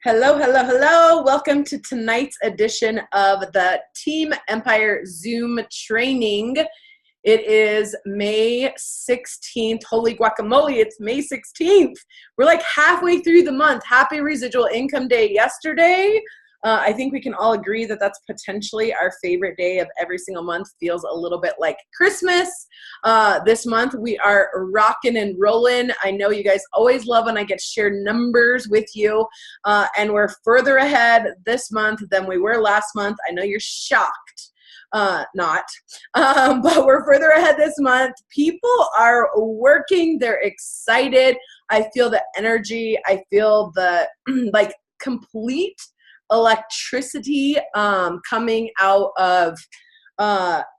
Hello, hello, hello. Welcome to tonight's edition of the Team Empire Zoom training. It is May 16th. Holy guacamole, it's May 16th. We're like halfway through the month. Happy residual income day yesterday. I think we can all agree that that's potentially our favorite day of every single month. Feels a little bit like Christmas. This month we are rocking and rolling. I know you guys always love when I get to share numbers with you. And we're further ahead this month than we were last month. I know you're shocked. Not, but we're further ahead this month. People are working. They're excited. I feel the energy. I feel the like complete electricity coming out of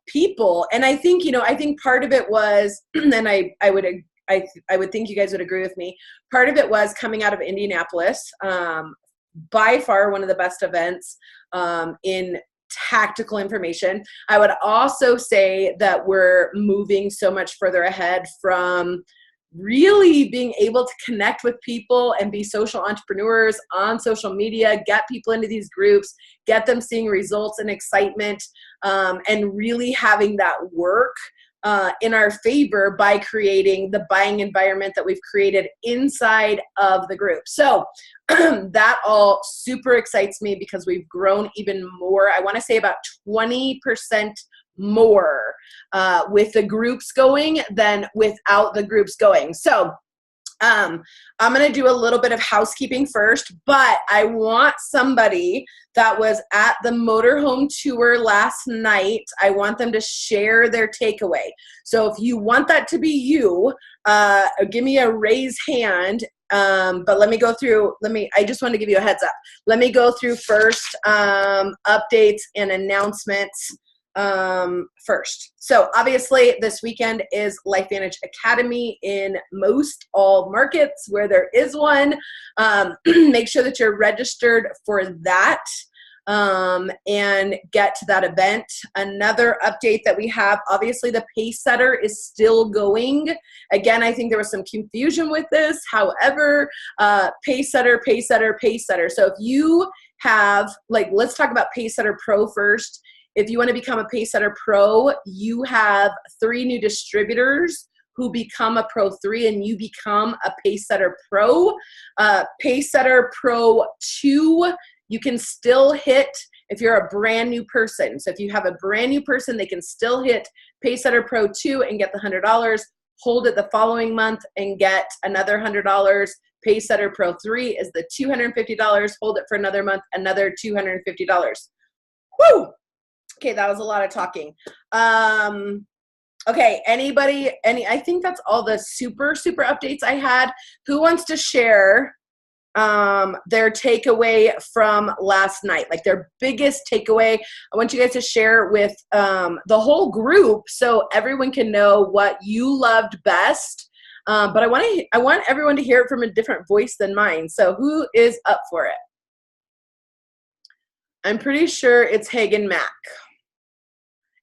people. And I think, I think part of it was, and I would think you guys would agree with me, part of it was coming out of Indianapolis, by far one of the best events in tactical information. I would also say that we're moving so much further ahead from really being able to connect with people and be social entrepreneurs on social media, get people into these groups, get them seeing results and excitement, and really having that work in our favor by creating the buying environment that we've created inside of the group. So that all super excites me because we've grown even more. I want to say about 20% more with the groups going than without the groups going. So I'm going to do a little bit of housekeeping first, but I want somebody that was at the motorhome tour last night, I want them to share their takeaway. So if you want that to be you, give me a raise hand. But let me go through, I just want to give you a heads up. Let me go through first updates and announcements first. So obviously this weekend is LifeVantage Academy in most all markets where there is one. Make sure that you're registered for that and get to that event. Another update that we have, obviously the Pacesetter is still going. Again, I think there was some confusion with this. However, Pacesetter. So if you have, let's talk about Pacesetter Pro first. If you want to become a Pacesetter Pro, you have 3 new distributors who become a Pro 3 and you become a Pacesetter Pro. Pacesetter Pro 2, you can still hit if you're a brand new person. So if you have a brand new person, they can still hit Pacesetter Pro 2 and get the $100. Hold it the following month and get another $100. Pacesetter Pro 3 is the $250. Hold it for another month, another $250. Woo! Okay, that was a lot of talking. Okay, I think that's all the super updates I had. Who wants to share their takeaway from last night, like their biggest takeaway? I want you guys to share with the whole group so everyone can know what you loved best. But I want everyone to hear it from a different voice than mine. So who is up for it? I'm pretty sure it's Hagen Mack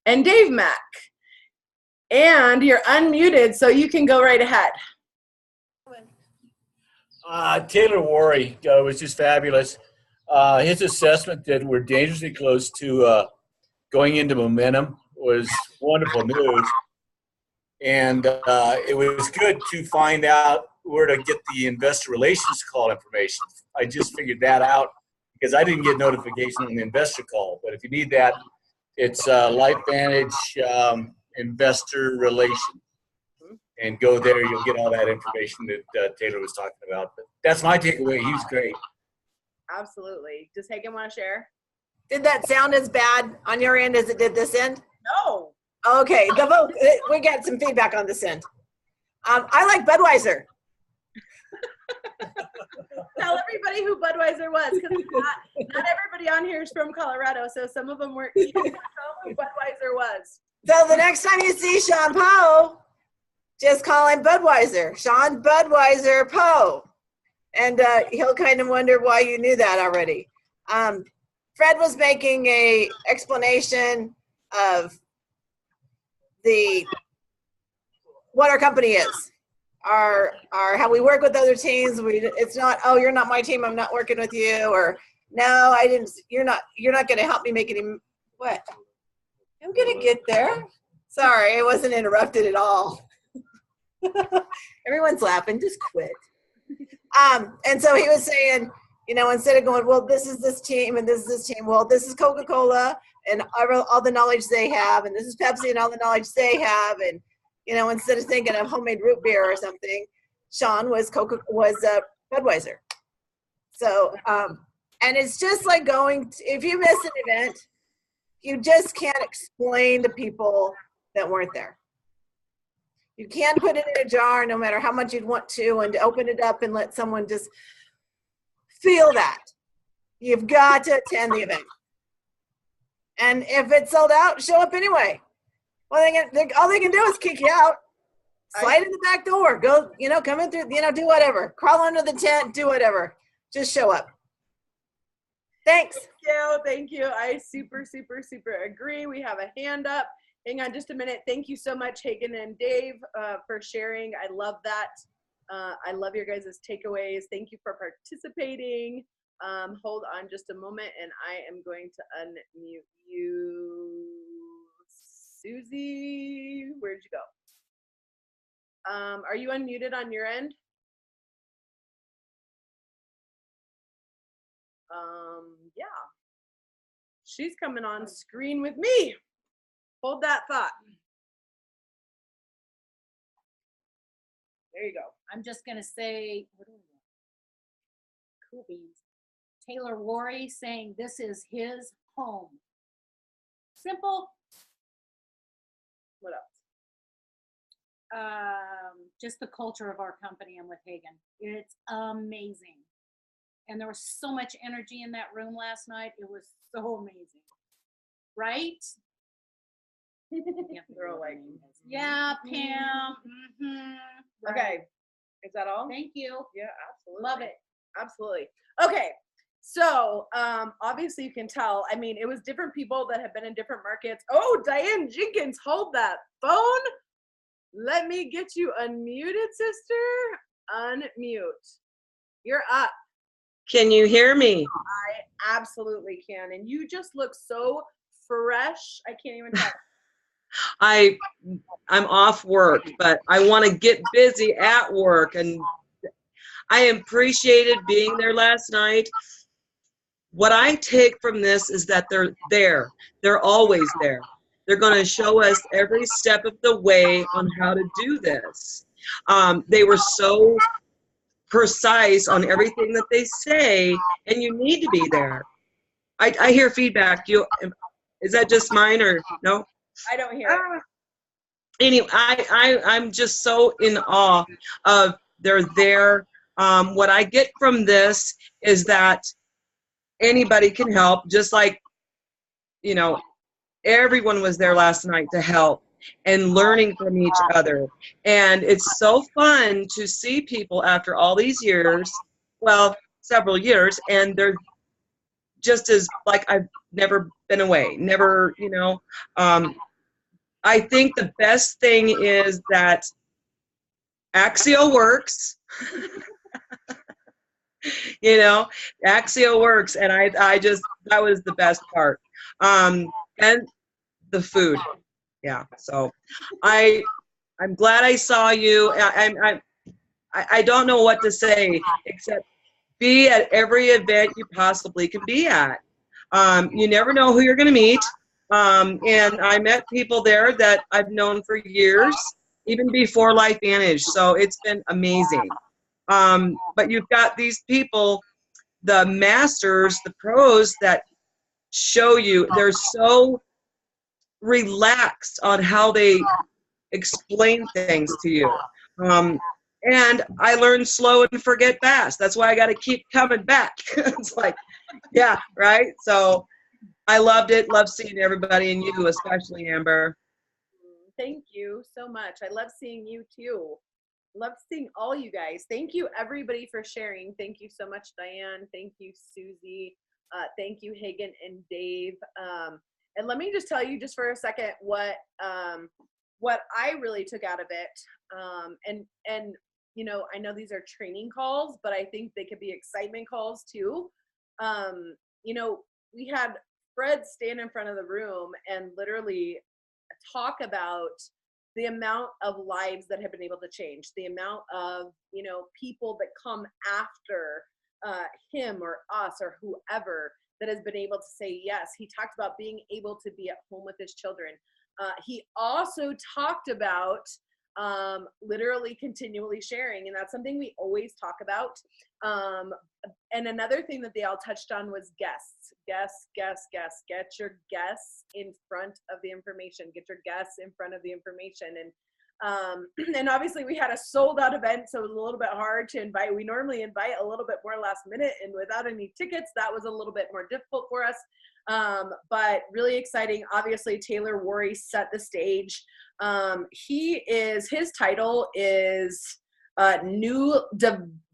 and Dave Mack. And you're unmuted, so you can go right ahead. Taylor Worry was just fabulous. His assessment that we're dangerously close to going into momentum was wonderful news. And it was good to find out where to get the investor relations call information. I just figured that out because I didn't get notification on the investor call. But if you need that, it's LifeVantage Investor Relations. And go there, you'll get all that information that Taylor was talking about. But that's my takeaway. He was great. Absolutely. Does Hagen want to share? Did that sound as bad on your end as it did this end? No. Okay, the vote. We got some feedback on this end. I like Budweiser. Tell everybody who Budweiser was, because not everybody on here is from Colorado, so some of them weren't. You know who Budweiser was. So the next time you see Sean Poe, just call him Budweiser. Sean Budweiser Poe. And he'll kind of wonder why you knew that already. Fred was making a explanation of what our company is. how we work with other teams. It's not, oh, you're not my team, I'm not working with you, or no, I didn't, you're not going to help me make any, what? I'm going to get there. Sorry, I wasn't interrupted at all. Everyone's laughing, just quit. And so he was saying, instead of going, well, this is this team and this is this team, well, this is Coca-Cola and all the knowledge they have, and this is Pepsi and all the knowledge they have, and instead of thinking of homemade root beer or something, Sean was Budweiser. So, and it's just like if you miss an event, you just can't explain to people that weren't there. You can't put it in a jar no matter how much you'd want to, and open it up and let someone just feel that. You've got to attend the event. And if it's sold out, show up anyway. Well, all they can do is kick you out. Slide in the back door. Go, come in through, do whatever. Crawl under the tent, do whatever. Just show up. Thanks. Thank you. I super, super, super agree. We have a hand up. Hang on just a minute. Thank you so much, Hagen and Dave, for sharing. I love that. I love your guys' takeaways. Thank you for participating. Hold on just a moment, and I am going to unmute you. Susie, where'd you go? Are you unmuted on your end? Yeah. She's coming on screen with me. Hold that thought. There you go. I'm just going to say, cool beans. Taylor Worry saying this is his home. Simple. What else? Just the culture of our company. I'm with Hagen. It's amazing. And there was so much energy in that room last night. It was so amazing. Right? They're all like, yeah, Pam. Mm-hmm. Right. Okay. Is that all? Thank you. Yeah, absolutely. Love it. Absolutely. Okay. So obviously you can tell, I mean, it was different people that have been in different markets. Oh, Diane Jenkins, hold that phone. Let me get you unmuted, sister. Unmute. You're up. Can you hear me? I absolutely can. And you just look so fresh. I can't even tell. I'm off work, but I want to get busy at work, and I appreciated being there last night. What I take from this is that they're there. They're always there. They're going to show us every step of the way on how to do this. They were so precise on everything that they say, and you need to be there. I hear feedback. Is that just mine or no? I don't hear it. Anyway, I'm just so in awe of they're there. What I get from this is that anybody can help, just like, everyone was there last night to help and learning from each other. And it's so fun to see people after all these years, well, several years, and they're just as like I've never been away, never, I think the best thing is that Axio works. Axio works, and I just, that was the best part. And the food. Yeah. So I'm glad I saw you. I don't know what to say except be at every event you possibly can be at. You never know who you're going to meet. And I met people there that I've known for years, even before LifeVantage. So it's been amazing. But you've got these people, the masters, the pros that show you, they're so relaxed on how they explain things to you. And I learn slow and forget fast. That's why I got to keep coming back. It's like, yeah, right? So I loved it. Love seeing everybody, and you especially, Amber. Thank you so much. I love seeing you too. Love seeing all you guys. Thank you everybody for sharing. Thank you so much, Diane. Thank you, Susie. Thank you, Hagen and Dave. And let me just tell you just for a second what I really took out of it. And you know, I know these are training calls, but I think they could be excitement calls too. You know, we had Fred stand in front of the room and literally talk about the amount of lives that have been able to change, the amount of, you know, people that come after him or us or whoever that has been able to say yes. He talked about being able to be at home with his children. He also talked about literally continually sharing, and that's something we always talk about. And another thing that they all touched on was guests. Get your guests in front of the information. Get your guests in front of the information. And obviously we had a sold out event, so it was a little bit hard to invite. We normally invite a little bit more last minute, and without any tickets, that was a little bit more difficult for us. But really exciting. Obviously, Taylor Worry set the stage. His title is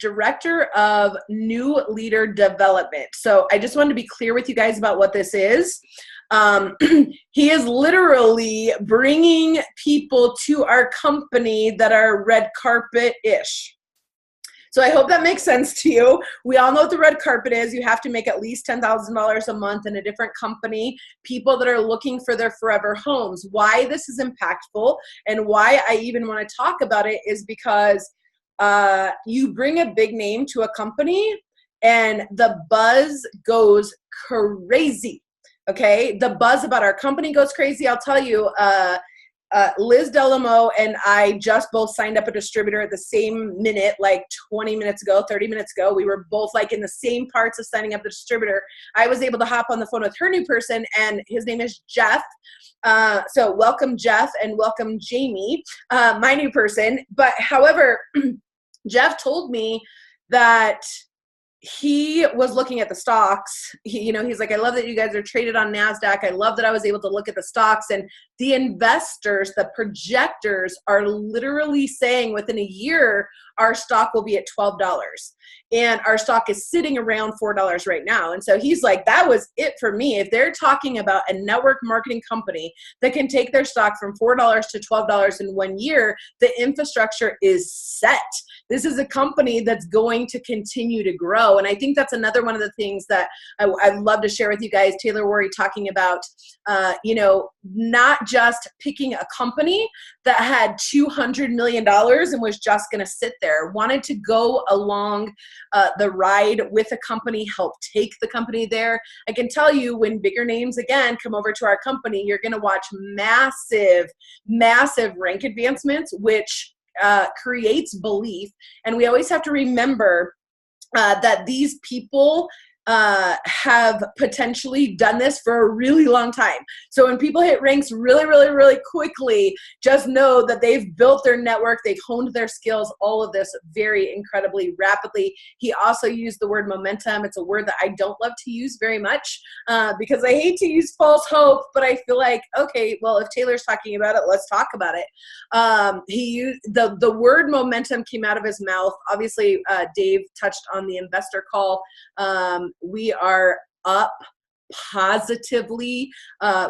Director of New Leader Development. So I just wanted to be clear with you guys about what this is. He is literally bringing people to our company that are red carpet-ish. So I hope that makes sense to you. We all know what the red carpet is. You have to make at least $10,000 a month in a different company. People that are looking for their forever homes. Why this is impactful and why I even want to talk about it is because you bring a big name to a company and the buzz goes crazy. Okay, the buzz about our company goes crazy. I'll tell you, Liz Delamo and I just both signed up a distributor at the same minute, like 20 minutes ago, 30 minutes ago. We were both like in the same parts of signing up the distributor. I was able to hop on the phone with her new person, and his name is Jeff. So welcome, Jeff, and welcome, Jamie, my new person. But however, Jeff told me that he was looking at the stocks. He's like, I love that you guys are traded on NASDAQ. I love that I was able to look at the stocks, and the investors, the projectors are literally saying within a year, our stock will be at $12. And our stock is sitting around $4 right now. And so he's like, that was it for me. If they're talking about a network marketing company that can take their stock from $4 to $12 in 1 year, the infrastructure is set. This is a company that's going to continue to grow. And I think that's another one of the things that I'd love to share with you guys. Taylor Worry talking about, not just picking a company that had $200 million and was just going to sit there, wanted to go along the ride with a company, help take the company there. I can tell you, when bigger names again come over to our company, you're going to watch massive rank advancements, which creates belief. And we always have to remember that these people have potentially done this for a really long time. So when people hit ranks really, really, really quickly, just know that they've built their network, they've honed their skills, all of this very incredibly rapidly. He also used the word momentum. It's a word that I don't love to use very much because I hate to use false hope, but I feel like, okay, well, if Taylor's talking about it, let's talk about it. He used the word momentum came out of his mouth. Obviously, Dave touched on the investor call. We are up positively,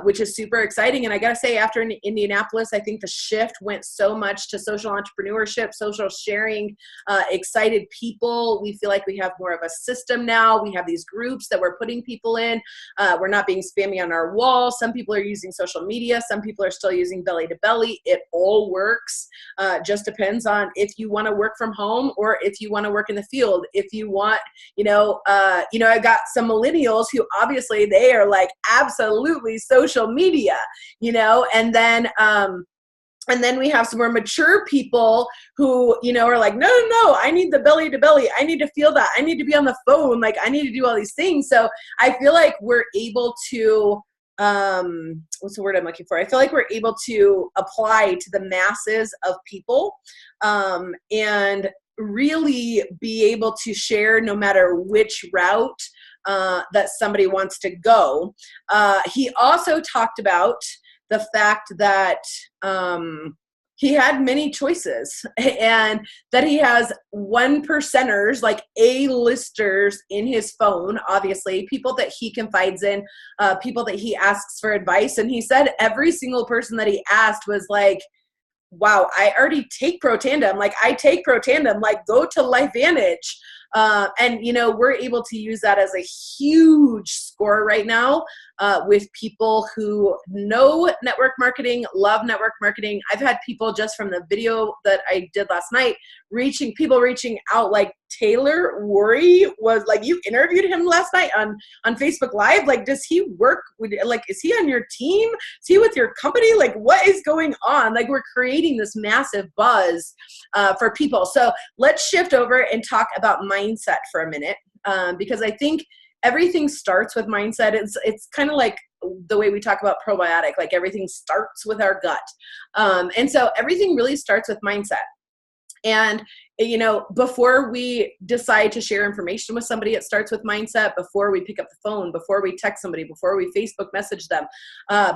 which is super exciting. And I got to say, after Indianapolis, I think the shift went so much to social entrepreneurship, social sharing, excited people. We feel like we have more of a system now. We have these groups that we're putting people in. We're not being spammy on our wall. Some people are using social media. Some people are still using belly to belly. It all works. Just depends on if you want to work from home or if you want to work in the field. If you want, I got some millennials who obviously they are like absolutely social media, and then we have some more mature people who, are like, no, I need the belly to belly. I need to feel that. I need to be on the phone. Like, I need to do all these things. So I feel like we're able to, what's the word I'm looking for? I feel like we're able to apply to the masses of people, and really be able to share no matter which route that somebody wants to go. He also talked about the fact that he had many choices and that he has 1%ers, like A-listers in his phone, obviously, people that he confides in, people that he asks for advice. And he said every single person that he asked was like, wow, I already take Protandim. Like I take Protandim, like go to LifeVantage. And, you know, we're able to use that as a huge score right now with people who know network marketing, love network marketing. I've had people just from the video that I did last night reaching out, like Taylor Worry was like, you interviewed him last night on Facebook Live. Like, does he work with, like, is he on your team? Is he with your company? Like, what is going on? Like, we're creating this massive buzz for people. So let's shift over and talk about mindset for a minute, because I think everything starts with mindset. It's kind of like the way we talk about probiotic, like everything starts with our gut. And so everything really starts with mindset. And, you know, before we decide to share information with somebody, it starts with mindset. Before we pick up the phone, before we text somebody, before we Facebook message them,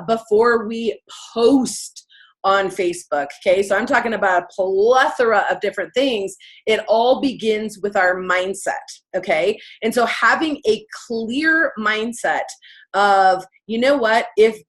before we post on Facebook. Okay. So I'm talking about a plethora of different things. It all begins with our mindset. Okay. And so having a clear mindset of, you know what, if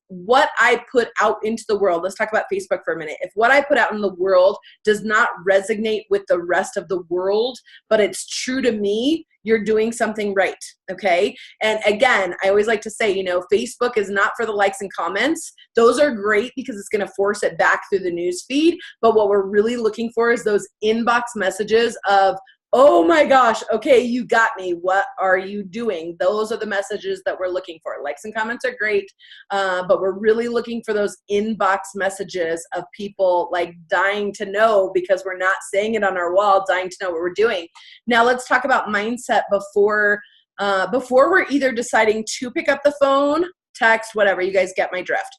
what I put out into the world, let's talk about Facebook for a minute. If what I put out in the world does not resonate with the rest of the world, but it's true to me, you're doing something right. Okay. And again, I always like to say, you know, Facebook is not for the likes and comments. Those are great because it's going to force it back through the news feed. But what we're really looking for is those inbox messages of, oh my gosh, okay, you got me. What are you doing? Those are the messages that we're looking for. Likes and comments are great, but we're really looking for those inbox messages of people like dying to know, because we're not saying it on our wall, dying to know what we're doing. Now let's talk about mindset before we're either deciding to pick up the phone, text, whatever, you guys get my drift.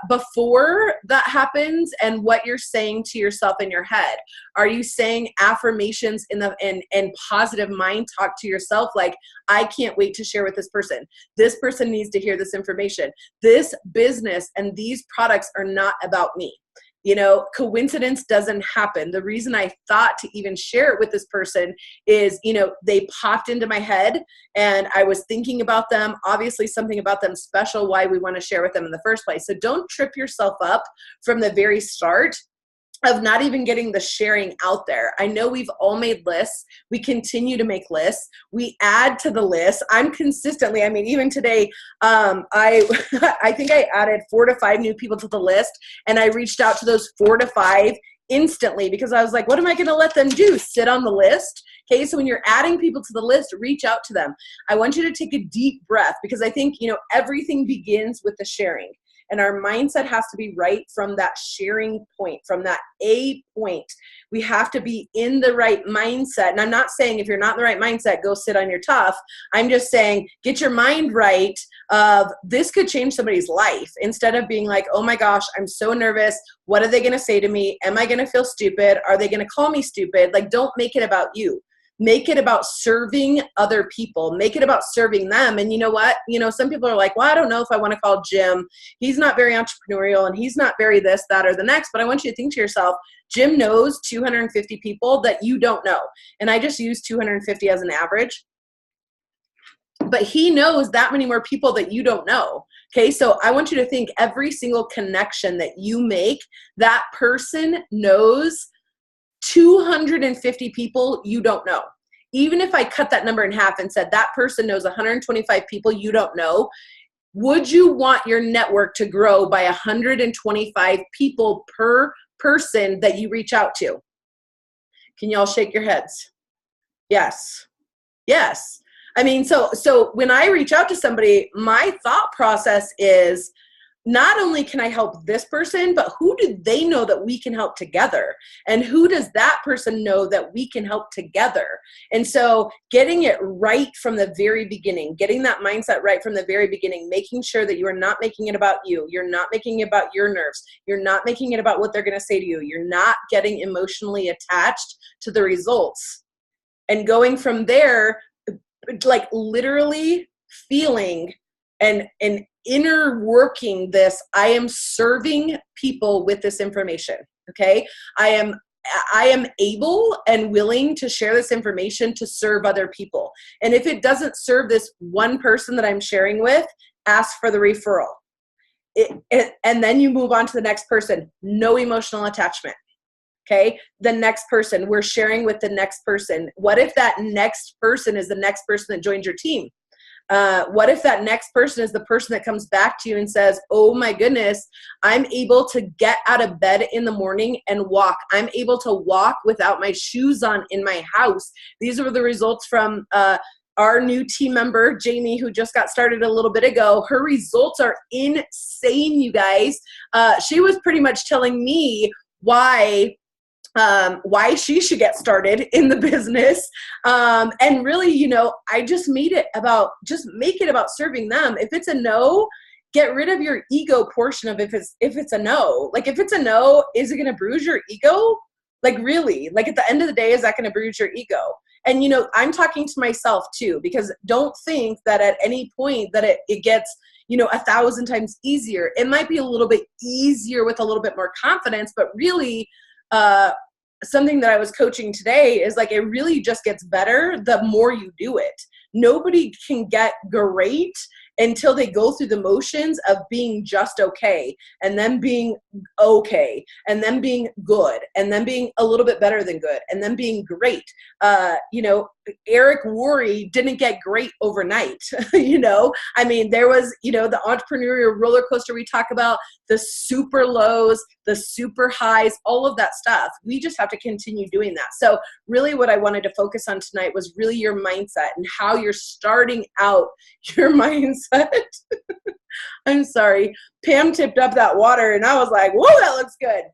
Before that happens, and what you're saying to yourself in your head. Are you saying affirmations and positive mind talk to yourself like, I can't wait to share with this person. This person needs to hear this information. This business and these products are not about me. You know, coincidence doesn't happen. The reason I thought to even share it with this person is, you know, they popped into my head and I was thinking about them, obviously something about them special, why we want to share with them in the first place. So don't trip yourself up from the very start of not even getting the sharing out there. I know we've all made lists. We continue to make lists. We add to the list. I'm consistently, I mean, even today, I think I added 4 to 5 new people to the list, and I reached out to those 4 to 5 instantly because I was like, what am I going to let them do? Sit on the list? Okay, so when you're adding people to the list, reach out to them. I want you to take a deep breath because I think, you know, everything begins with the sharing. And our mindset has to be right from that sharing point, from that A point. We have to be in the right mindset. And I'm not saying if you're not in the right mindset, go sit on your tough. I'm just saying get your mind right of this could change somebody's life, instead of being like, oh my gosh, I'm so nervous. What are they going to say to me? Am I going to feel stupid? Are they going to call me stupid? Like, don't make it about you. Make it about serving other people. Make it about serving them. And you know what? You know, some people are like, well, I don't know if I want to call Jim. He's not very entrepreneurial and he's not very this, that, or the next. But I want you to think to yourself, Jim knows 250 people that you don't know. And I just use 250 as an average. But he knows that many more people that you don't know. Okay, so I want you to think every single connection that you make, that person knows 250 people you don't know. Even if I cut that number in half and said that person knows 125 people you don't know, would you want your network to grow by 125 people per person that you reach out to? Can you all shake your heads? Yes. Yes. I mean, so when I reach out to somebody, my thought process is, not only can I help this person, but who do they know that we can help together? And who does that person know that we can help together? And so getting it right from the very beginning, getting that mindset right from the very beginning, making sure that you are not making it about you. You're not making it about your nerves. You're not making it about what they're going to say to you. You're not getting emotionally attached to the results. And going from there, like literally feeling and inner working this, I am serving people with this information. Okay. I am able and willing to share this information to serve other people. And if it doesn't serve this one person that I'm sharing with, ask for the referral. and then you move on to the next person. No emotional attachment. Okay. The next person, we're sharing with the next person. What if that next person is the next person that joins your team? What if that next person is the person that comes back to you and says, oh my goodness, I'm able to get out of bed in the morning and walk. I'm able to walk without my shoes on in my house. These are the results from our new team member, Jamie, who just got started a little bit ago. Her results are insane, you guys. She was pretty much telling me why she should get started in the business. And really, you know, I just make it about serving them. If it's a no, get rid of your ego portion of if it's a no. Like if it's a no, is it going to bruise your ego? Like really, like at the end of the day, is that going to bruise your ego? And, you know, I'm talking to myself too, because don't think that at any point that it gets, you know, 1,000 times easier. It might be a little bit easier with a little bit more confidence, but really, something that I was coaching today is like, it really just gets better the more you do it. Nobody can get great until they go through the motions of being just okay, and then being okay, and then being good, and then being a little bit better than good, and then being great. You know, Eric Worre didn't get great overnight. You know, I mean, there was, you know, the entrepreneurial roller coaster we talk about, the super lows, the super highs, all of that stuff. We just have to continue doing that. So really what I wanted to focus on tonight was really your mindset and how you're starting out your mindset. I'm sorry. Pam tipped up that water and I was like, whoa, that looks good.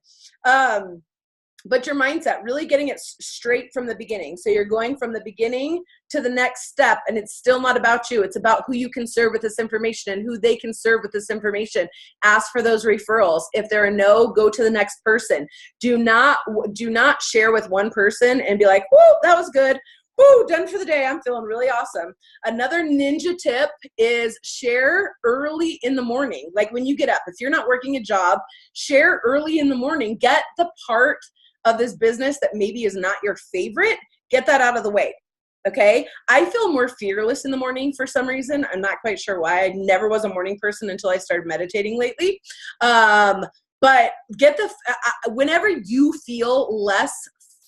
But your mindset, really getting it straight from the beginning. So you're going from the beginning to the next step, and it's still not about you. It's about who you can serve with this information and who they can serve with this information. Ask for those referrals. If they're a no, go to the next person. Do not share with one person and be like, whoa, that was good. Woo, done for the day. I'm feeling really awesome. Another ninja tip is share early in the morning. Like when you get up, if you're not working a job, share early in the morning. Get the part of this business that maybe is not your favorite, get that out of the way. Okay. I feel more fearless in the morning for some reason. I'm not quite sure why. I never was a morning person until I started meditating lately. But get whenever you feel less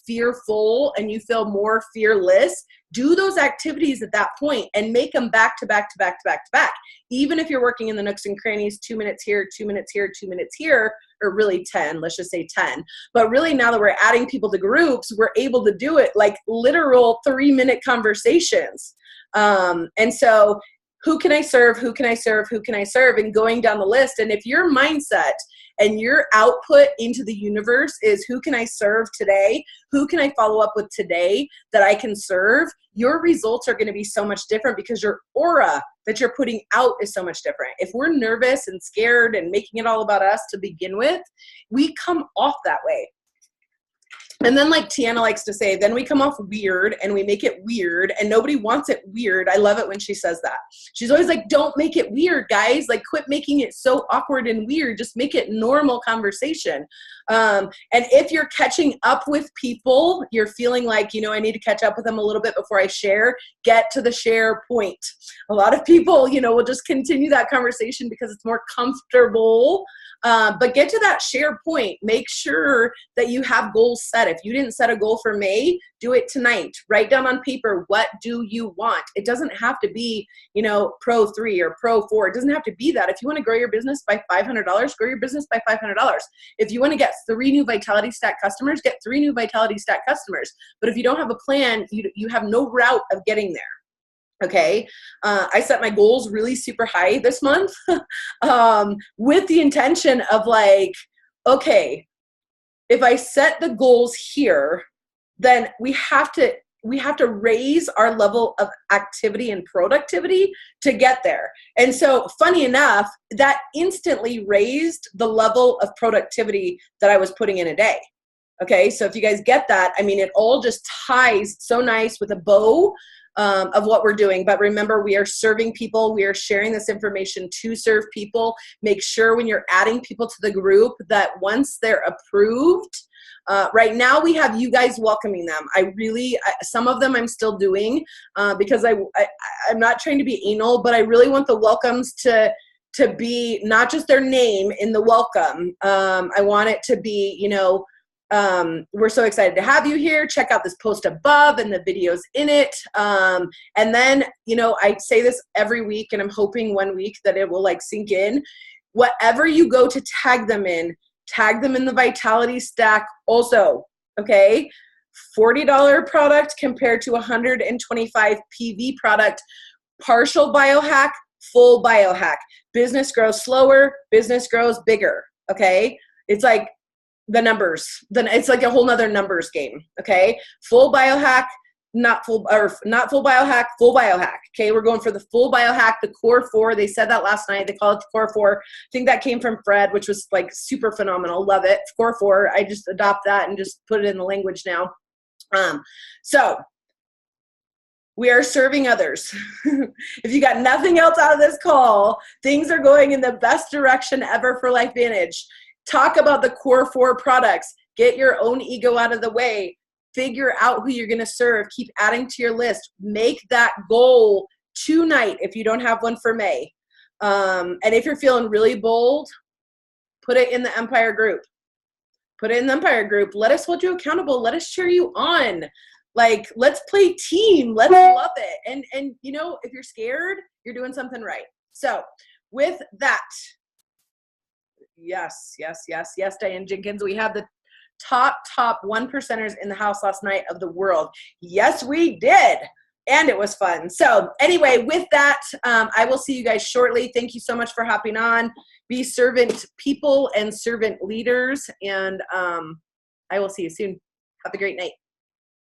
fearful and you feel more fearless, do those activities at that point and make them back to back to back to back to back. Even if you're working in the nooks and crannies, 2 minutes here, 2 minutes here, 2 minutes here, or really 10, let's just say 10. But really now that we're adding people to groups, we're able to do it like literal 3-minute conversations. And so who can I serve? Who can I serve? Who can I serve? And going down the list. And if your mindset and your output into the universe is who can I serve today? Who can I follow up with today that I can serve? Your results are going to be so much different because your aura that you're putting out is so much different. If we're nervous and scared and making it all about us to begin with, we come off that way. And then like Tiana likes to say, then we come off weird and we make it weird and nobody wants it weird. I love it when she says that. She's always like, don't make it weird, guys. Like quit making it so awkward and weird. Just make it normal conversation. And if you're catching up with people, you're feeling like, you know, I need to catch up with them a little bit before I share, get to the share point. A lot of people, you know, will just continue that conversation because it's more comfortable. But get to that share point. Make sure that you have goals set. If you didn't set a goal for May, do it tonight. Write down on paper, what do you want? It doesn't have to be, you know, Pro 3 or Pro 4. It doesn't have to be that. If you want to grow your business by $500, grow your business by $500. If you want to get 3 new Vitality Stack customers, get 3 new Vitality Stack customers. But if you don't have a plan, you have no route of getting there. Okay. I set my goals really super high this month with the intention of like, okay, if I set the goals here, then we have to raise our level of activity and productivity to get there. And so funny enough, that instantly raised the level of productivity that I was putting in a day. Okay. So if you guys get that, I mean, it all just ties so nice with a bow of what we're doing. But remember, we are serving people. We are sharing this information to serve people. Make sure when you're adding people to the group that once they're approved, right now we have you guys welcoming them. Some of them I'm still doing because I'm not trying to be anal, but I really want the welcomes to to be not just their name in the welcome. I want it to be, you know, we're so excited to have you here. Check out this post above and the videos in it. And then, you know, I say this every week, and I'm hoping one week that it will like sink in. Whatever you go to tag them in the Vitality Stack also, okay? $40 product compared to $125 PV product. Partial biohack, full biohack. Business grows slower, business grows bigger, okay? It's like the numbers. Then it's like a whole nother numbers game, okay? Full biohack, not full biohack, full biohack, okay? We're going for the full biohack, the core 4. They said that last night. They call it the core 4. I think that came from Fred, which was like super phenomenal. Love it. Core 4. I just adopt that and just put it in the language now. So we are serving others. If you got nothing else out of this call, things are going in the best direction ever for LifeVantage. Talk about the core 4 products. Get your own ego out of the way. Figure out who you're going to serve. Keep adding to your list. Make that goal tonight if you don't have one for May. And if you're feeling really bold, put it in the Empire group. Put it in the Empire group. Let us hold you accountable. Let us cheer you on. Like, let's play team. Let's love it. And you know, if you're scared, you're doing something right. So with that, yes, Diane Jenkins, we have the top 1%ers in the house last night of the world. Yes, we did. And it was fun. So anyway, with that, I will see you guys shortly. Thank you so much for hopping on. Be servant people and servant leaders. And I will see you soon. Have a great night.